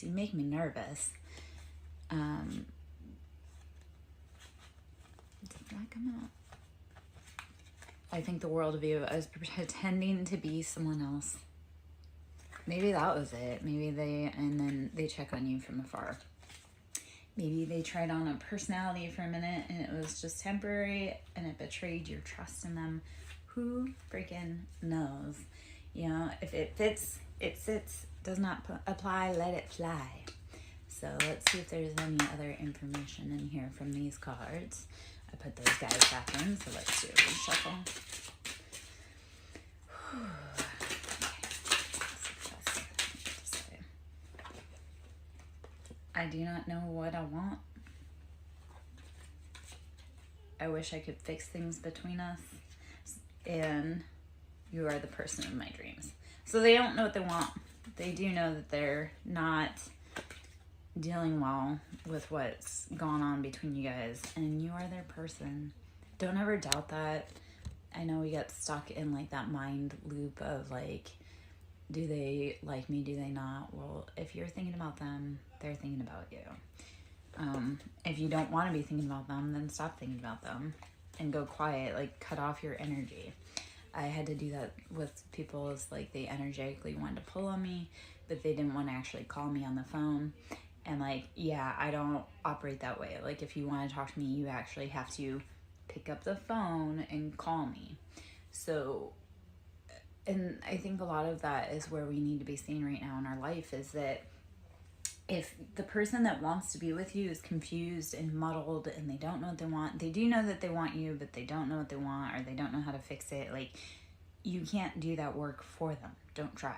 You make me nervous. Did that come out? I think the world of you. I was pretending to be someone else. Maybe that was it. Maybe and then they check on you from afar. Maybe they tried on a personality for a minute and it was just temporary and it betrayed your trust in them. Who freaking knows? You know, if it fits, it sits. Does not apply, let it fly. So let's see if there's any other information in here from these cards. I put those guys back in, so let's do a reshuffle. I do not know what I want. I wish I could fix things between us. And you are the person of my dreams. So they don't know what they want. They do know that they're not dealing well with what's gone on between you guys. And you are their person. Don't ever doubt that. I know we get stuck in like that mind loop of like, do they like me? Do they not? Well, if you're thinking about them, they're thinking about you. If you don't want to be thinking about them, then stop thinking about them and go quiet, like cut off your energy. I had to do that with people. It's like they energetically wanted to pull on me, but they didn't want to actually call me on the phone. And like, yeah, I don't operate that way. Like if you want to talk to me, you actually have to pick up the phone and call me. So, and I think a lot of that is where we need to be seeing right now in our life is that if the person that wants to be with you is confused and muddled and they don't know what they want, they do know that they want you, but they don't know what they want or they don't know how to fix it. Like, you can't do that work for them. Don't try.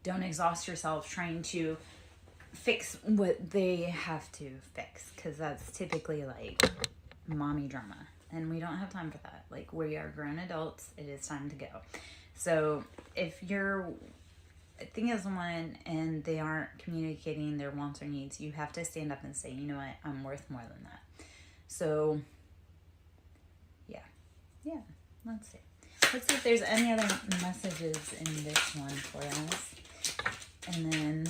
Don't exhaust yourself trying to fix what they have to fix, because that's typically like mommy drama. And we don't have time for that. Like, we are grown adults. It is time to go. So if you're thinking of someone and they aren't communicating their wants or needs, you have to stand up and say, you know what, I'm worth more than that. So yeah, let's see if there's any other messages in this one for us. And then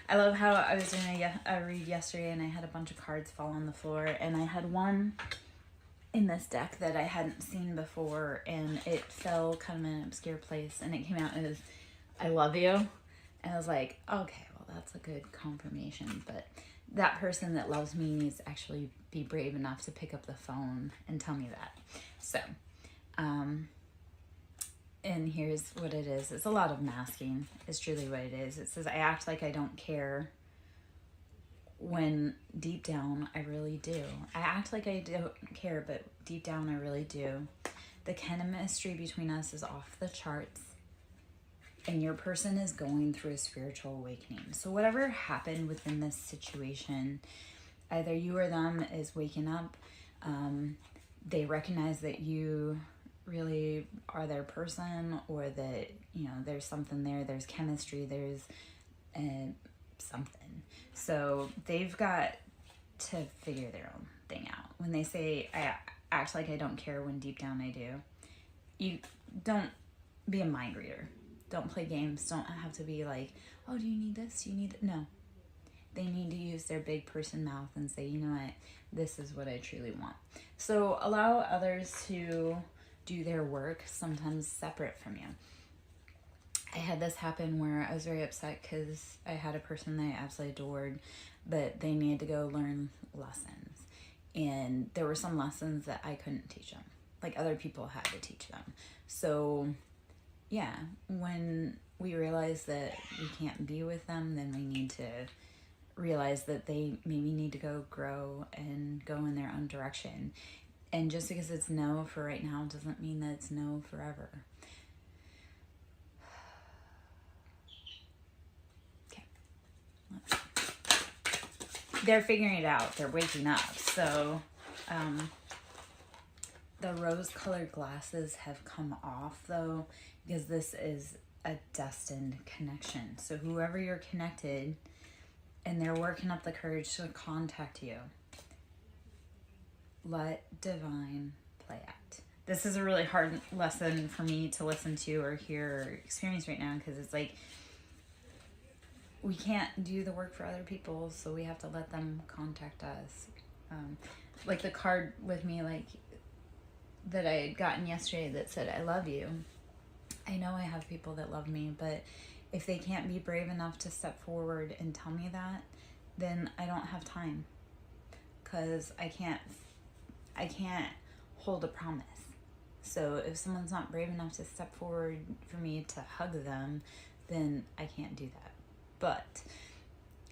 I love how I was doing a read yesterday and I had a bunch of cards fall on the floor, and I had one in this deck that I hadn't seen before, and it fell kind of in an obscure place, and it came out as I love you. And I was like, okay, well, that's a good confirmation. But that person that loves me needs to actually be brave enough to pick up the phone and tell me that. So, and here's what it is. It's a lot of masking is truly what it is. It says, I act like I don't care when deep down I really do. I act like I don't care, but deep down I really do. The chemistry between us is off the charts. And your person is going through a spiritual awakening. So whatever happened within this situation, either you or them is waking up. They recognize that you really are their person, or that, you know, there's something there. There's chemistry. There's something. So they've got to figure their own thing out. When they say, I act like I don't care when deep down I do, you don't be a mind reader. Don't play games. Don't have to be like, oh, do you need this? Do you need that? No. They need to use their big person mouth and say, you know what? This is what I truly want. So allow others to do their work, sometimes separate from you. I had this happen where I was very upset because I had a person that I absolutely adored, but they needed to go learn lessons. And there were some lessons that I couldn't teach them. Like, other people had to teach them. So yeah, when we realize that we can't be with them, then we need to realize that they maybe need to go grow and go in their own direction. And just because it's no for right now doesn't mean that it's no forever. Okay. They're figuring it out. They're waking up. So the rose-colored glasses have come off, though, because this is a destined connection. So whoever you're connected, and they're working up the courage to contact you, let divine play out. This is a really hard lesson for me to listen to or hear or experience right now, because it's like, we can't do the work for other people, so we have to let them contact us. Like the card with me, like that I had gotten yesterday that said, I love you. I know I have people that love me, but if they can't be brave enough to step forward and tell me that, then I don't have time, because I can't hold a promise. So if someone's not brave enough to step forward for me to hug them, then I can't do that. But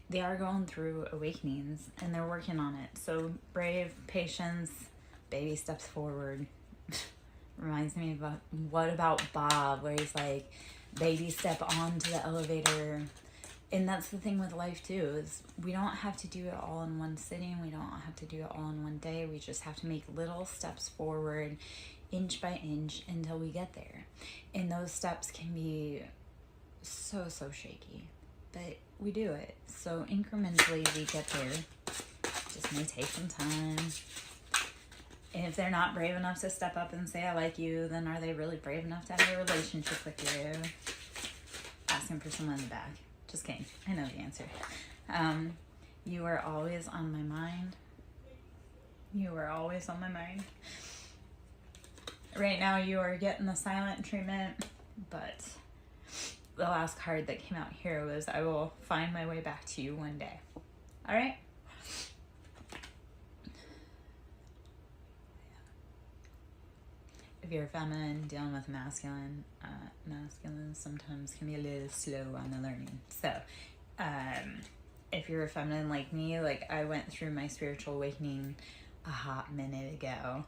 they are going through awakenings and they're working on it. So brave, patience, baby steps forward. Reminds me of What About Bob, where he's like, baby step onto the elevator. And that's the thing with life too, is we don't have to do it all in one sitting. We don't have to do it all in one day. We just have to make little steps forward, inch by inch, until we get there. And those steps can be so shaky, but we do it. So incrementally we get there. Just may take some time. And if they're not brave enough to step up and say, I like you, then are they really brave enough to have a relationship with you? Asking for someone in the back. Just kidding. I know the answer. You are always on my mind. You are always on my mind. Right now you are getting the silent treatment, but the last card that came out here was, I will find my way back to you one day. All right? If you're feminine dealing with masculine, masculine sometimes can be a little slow on the learning. So, if you're a feminine like me, like I went through my spiritual awakening a hot minute ago,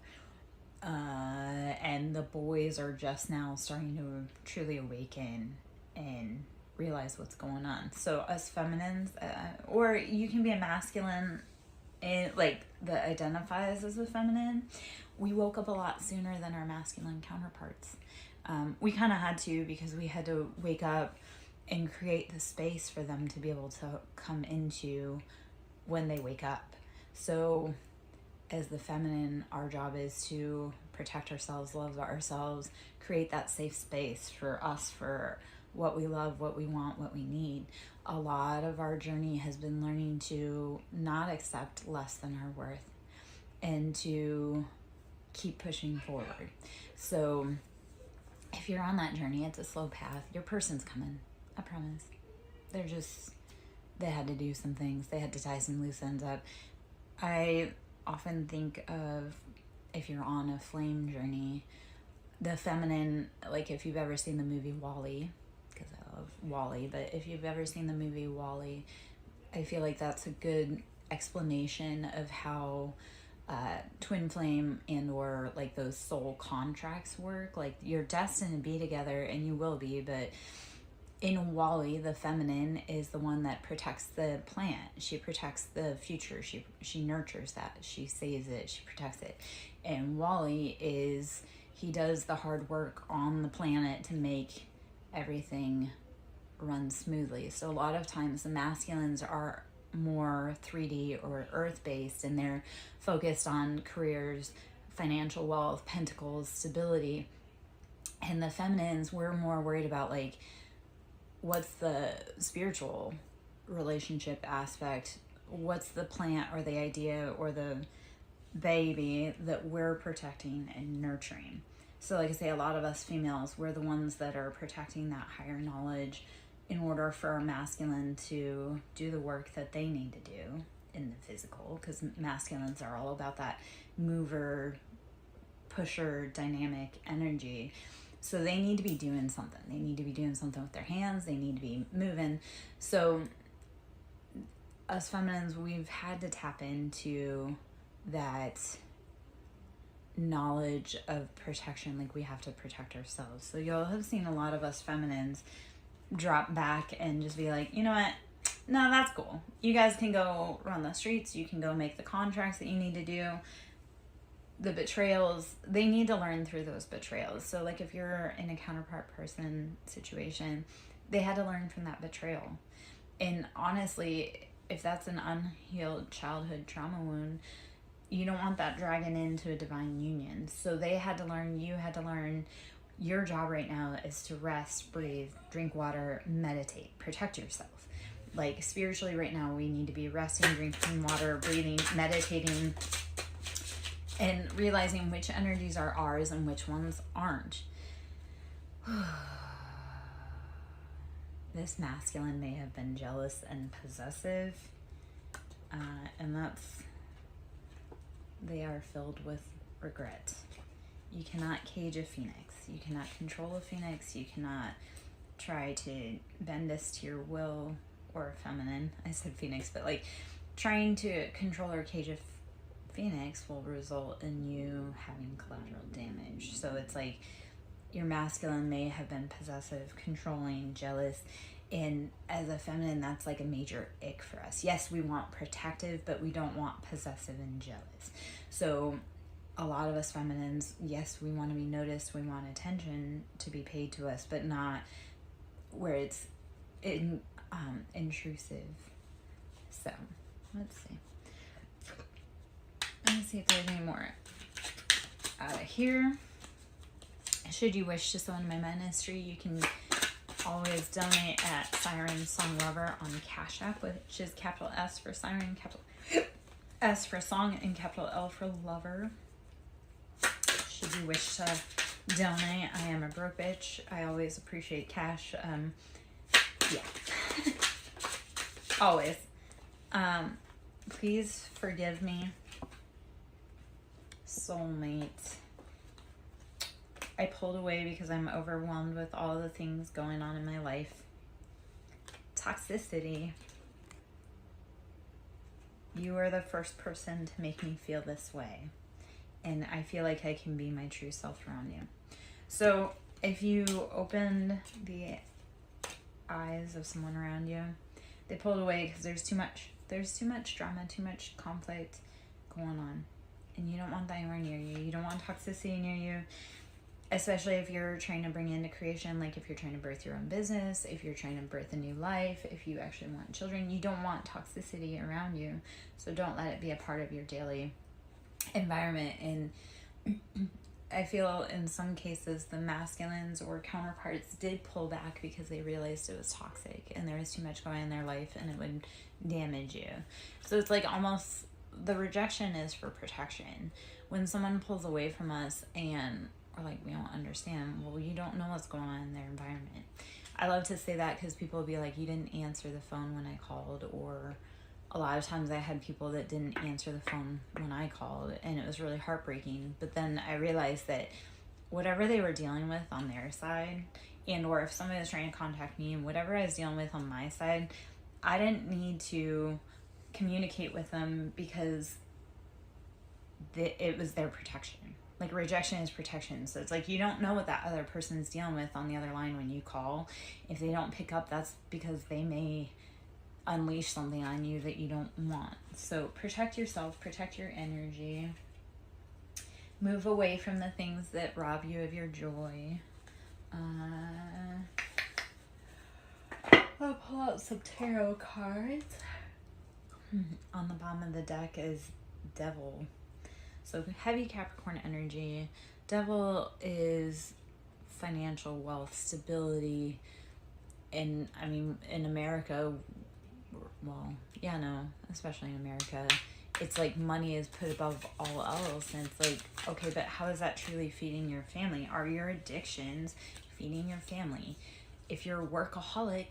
and the boys are just now starting to truly awaken and realize what's going on. So us feminines, or you can be a masculine, and like that identifies as a feminine, we woke up a lot sooner than our masculine counterparts. We kind of had to, because we had to wake up and create the space for them to be able to come into when they wake up. So as the feminine, our job is to protect ourselves, love ourselves, create that safe space for us, for what we love, what we want, what we need. A lot of our journey has been learning to not accept less than our worth and to keep pushing forward. So if you're on that journey, it's a slow path. Your person's coming, I promise. They had to do some things. They had to tie some loose ends up. I often think of, if you're on a flame journey, the feminine, like if you've ever seen the movie WALL-E, because I love WALL-E, but if you've ever seen the movie WALL-E, I feel like that's a good explanation of how twin flame and or like those soul contracts work. Like you're destined to be together, and you will be, but in WALL-E, the feminine is the one that protects the plant. She protects the future. She nurtures that. She saves it. She protects it. And WALL-E he does the hard work on the planet to make everything run smoothly. So a lot of times the masculines are more 3D or earth-based, and they're focused on careers, financial wealth, pentacles, stability. And the feminines, we're more worried about like, what's the spiritual relationship aspect? What's the plant or the idea or the baby that we're protecting and nurturing? So like I say, a lot of us females, we're the ones that are protecting that higher knowledge in order for our masculine to do the work that they need to do in the physical, because masculines are all about that mover, pusher, dynamic energy. So they need to be doing something. They need to be doing something with their hands. They need to be moving. So us feminines, we've had to tap into that knowledge of protection. Like we have to protect ourselves. So you'll have seen a lot of us feminines drop back and just be like, you know what? No, that's cool. You guys can go run the streets. You can go make the contracts that you need to do. The betrayals, they need to learn through those betrayals. So like if you're in a counterpart person situation, they had to learn from that betrayal. And honestly, if that's an unhealed childhood trauma wound, you don't want that dragging into a divine union. So they had to learn, you had to learn. Your job right now is to rest, breathe, drink water, meditate, protect yourself. Like spiritually right now, we need to be resting, drinking water, breathing, meditating, and realizing which energies are ours and which ones aren't. This masculine may have been jealous and possessive, and they are filled with regret. You cannot cage a phoenix. You cannot control a phoenix. You cannot try to bend this to your will, or feminine. I said phoenix, but like trying to control or cage a phoenix will result in you having collateral damage. So it's like your masculine may have been possessive, controlling, jealous, and as a feminine, that's like a major ick for us. Yes, we want protective, but we don't want possessive and jealous. So a lot of us feminines, yes, we want to be noticed, we want attention to be paid to us, but not where it's intrusive. So let's see. Let me see if there's any more out of here. Should you wish to sow in my ministry, you can always donate at SirenSong Lover on Cash App, which is capital S for Siren, capital S for Song, and capital L for Lover. Should you wish to donate, I am a broke bitch. I always appreciate cash. Yeah. Always. Please forgive me, soulmate. I pulled away because I'm overwhelmed with all the things going on in my life. Toxicity. You are the first person to make me feel this way. And I feel like I can be my true self around you. So if you opened the eyes of someone around you, they pulled away because there's too much drama, too much conflict going on. And you don't want that anywhere near you. You don't want toxicity near you. Especially if you're trying to bring into creation, like if you're trying to birth your own business, if you're trying to birth a new life, if you actually want children, you don't want toxicity around you. So don't let it be a part of your daily environment. And I feel in some cases the masculines or counterparts did pull back because they realized it was toxic and there was too much going on in their life and it would damage you. So it's like almost the rejection is for protection. When someone pulls away from us and or like we don't understand, well, you don't know what's going on in their environment. I love to say that because people will be like, you didn't answer the phone when I called, or a lot of times I had people that didn't answer the phone when I called, and it was really heartbreaking. But then I realized that whatever they were dealing with on their side, and or if somebody was trying to contact me and whatever I was dealing with on my side, I didn't need to communicate with them because it was their protection. Like rejection is protection. So it's like you don't know what that other person's dealing with on the other line when you call. If they don't pick up, that's because they may unleash something on you that you don't want. So protect yourself, protect your energy. Move away from the things that rob you of your joy. I'll pull out some tarot cards. On the bottom of the deck is Devil. So heavy Capricorn energy. Devil is financial wealth, stability. And I mean, in America, well, yeah, no, especially in America, it's like money is put above all else. And it's like, okay, but how is that truly feeding your family? Are your addictions feeding your family? If you're a workaholic,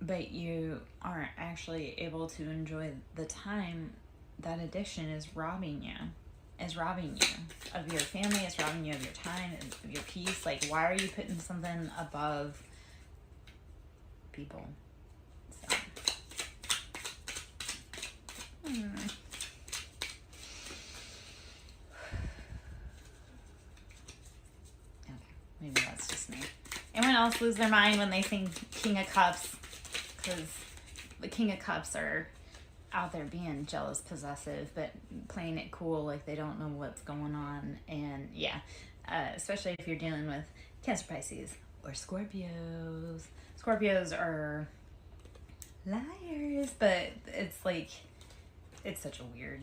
but you aren't actually able to enjoy the time, that addiction is robbing you of your family, it's robbing you of your time, of your peace. Like, why are you putting something above people? So. Okay, maybe that's just me. Anyone else lose their mind when they sing King of Cups? Because the King of Cups are out there being jealous, possessive, but playing it cool, like they don't know what's going on. And yeah, especially if you're dealing with Cancer, Pisces, or Scorpios. Scorpios are liars, but it's like, it's such a weird